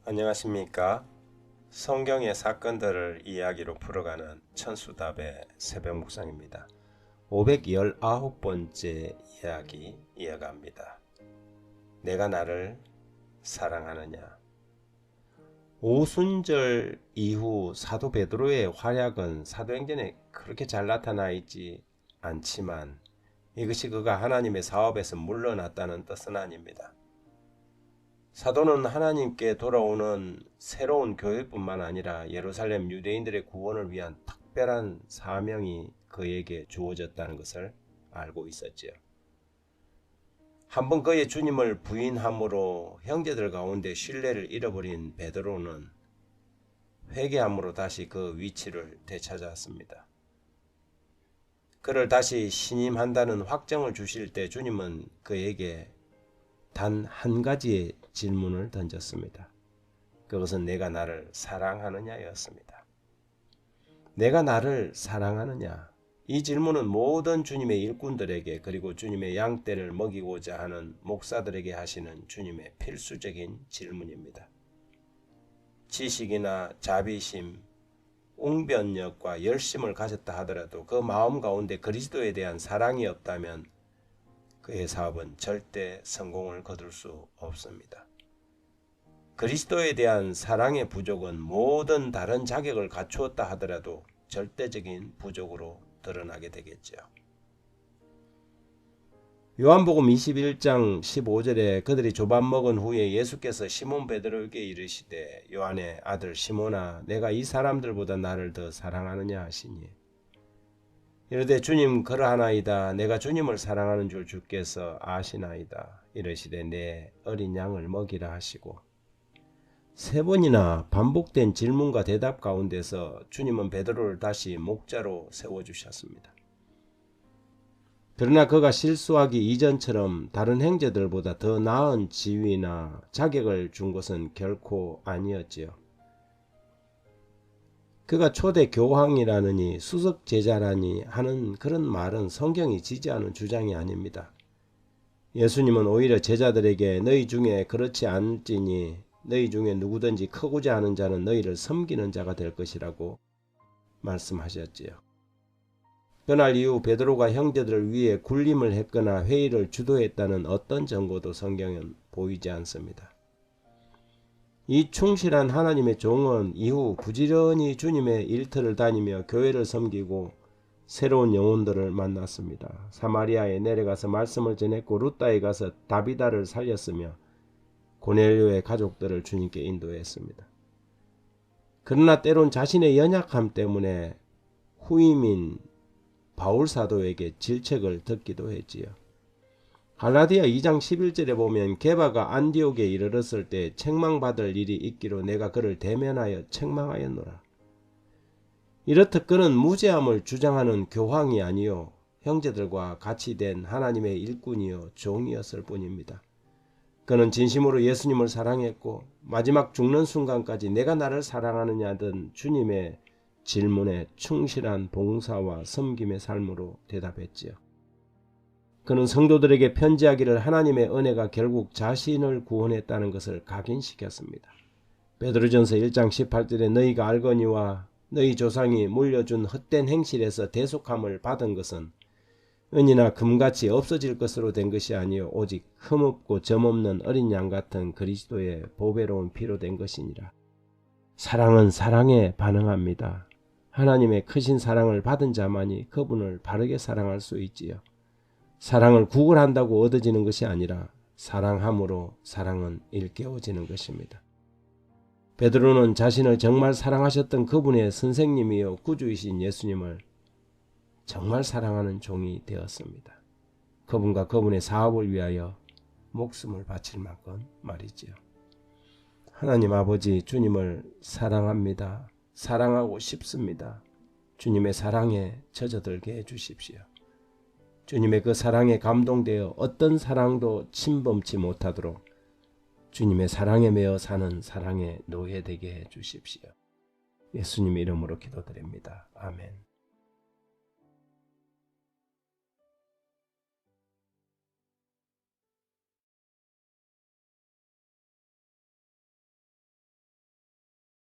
안녕하십니까? 성경의 사건들을 이야기로 풀어가는 천수답의 새벽 묵상입니다. 519번째 이야기 이어갑니다. 내가 나를 사랑하느냐? 오순절 이후 사도 베드로의 활약은 사도행전에 그렇게 잘 나타나 있지 않지만 이것이 그가 하나님의 사업에서 물러났다는 뜻은 아닙니다. 사도는 하나님께 돌아오는 새로운 교회뿐만 아니라 예루살렘 유대인들의 구원을 위한 특별한 사명이 그에게 주어졌다는 것을 알고 있었지요. 한번 그의 주님을 부인함으로 형제들 가운데 신뢰를 잃어버린 베드로는 회개함으로 다시 그 위치를 되찾았습니다. 그를 다시 신임한다는 확정을 주실 때 주님은 그에게 단 한 가지의 질문을 던졌습니다. 그것은 내가 나를 사랑하느냐였습니다. 내가 나를 사랑하느냐? 이 질문은 모든 주님의 일꾼들에게 그리고 주님의 양떼를 먹이고자 하는 목사들에게 하시는 주님의 필수적인 질문입니다. 지식이나 자비심, 웅변력과 열심을 가졌다 하더라도 그 마음 가운데 그리스도에 대한 사랑이 없다면 그의 사업은 절대 성공을 거둘 수 없습니다. 그리스도에 대한 사랑의 부족은 모든 다른 자격을 갖추었다 하더라도 절대적인 부족으로 드러나게 되겠죠. 요한복음 21장 15절에 그들이 조밥 먹은 후에 예수께서 시몬 베드로에게 이르시되 요한의 아들 시몬아 내가 이 사람들보다 나를 더 사랑하느냐 하시니 이르되 주님 그러하나이다. 내가 주님을 사랑하는 줄 주께서 아시나이다. 이르시되 내 어린 양을 먹이라 하시고 세 번이나 반복된 질문과 대답 가운데서 주님은 베드로를 다시 목자로 세워주셨습니다. 그러나 그가 실수하기 이전처럼 다른 형제들보다 더 나은 지위나 자격을 준 것은 결코 아니었지요. 그가 초대 교황이라느니 수석 제자라니 하는 그런 말은 성경이 지지하는 주장이 아닙니다. 예수님은 오히려 제자들에게 너희 중에 그렇지 않을지니 너희 중에 누구든지 크고자 하는 자는 너희를 섬기는 자가 될 것이라고 말씀하셨지요. 그날 이후 베드로가 형제들을 위해 굴림을 했거나 회의를 주도했다는 어떤 증거도 성경은 보이지 않습니다. 이 충실한 하나님의 종은 이후 부지런히 주님의 일터를 다니며 교회를 섬기고 새로운 영혼들을 만났습니다. 사마리아에 내려가서 말씀을 전했고 루따에 가서 다비다를 살렸으며 고넬료의 가족들을 주님께 인도했습니다. 그러나 때론 자신의 연약함 때문에 후임인 바울 사도에게 질책을 듣기도 했지요. 갈라디아 2장 11절에 보면 게바가 안디옥에 이르렀을 때 책망받을 일이 있기로 내가 그를 대면하여 책망하였노라. 이렇듯 그는 무죄함을 주장하는 교황이 아니요 형제들과 같이 된 하나님의 일꾼이요 종이었을 뿐입니다. 그는 진심으로 예수님을 사랑했고 마지막 죽는 순간까지 내가 나를 사랑하느냐던 주님의 질문에 충실한 봉사와 섬김의 삶으로 대답했지요. 그는 성도들에게 편지하기를 하나님의 은혜가 결국 자신을 구원했다는 것을 각인시켰습니다. 베드로전서 1장 18절에 너희가 알거니와 너희 조상이 물려준 헛된 행실에서 대속함을 받은 것은 은이나 금같이 없어질 것으로 된 것이 아니요 오직 흠없고 점없는 어린 양 같은 그리스도의 보배로운 피로 된 것이니라. 사랑은 사랑에 반응합니다. 하나님의 크신 사랑을 받은 자만이 그분을 바르게 사랑할 수 있지요. 사랑을 구걸한다고 얻어지는 것이 아니라 사랑함으로 사랑은 일깨워지는 것입니다. 베드로는 자신을 정말 사랑하셨던 그분의 선생님이요 구주이신 예수님을 정말 사랑하는 종이 되었습니다. 그분과 그분의 사업을 위하여 목숨을 바칠 만큼 말이지요. 하나님 아버지 주님을 사랑합니다. 사랑하고 싶습니다. 주님의 사랑에 젖어들게 해주십시오. 주님의 그 사랑에 감동되어 어떤 사랑도 침범치 못하도록 주님의 사랑에 매어 사는 사랑의 노예 되게 해주십시오. 예수님의 이름으로 기도드립니다. 아멘.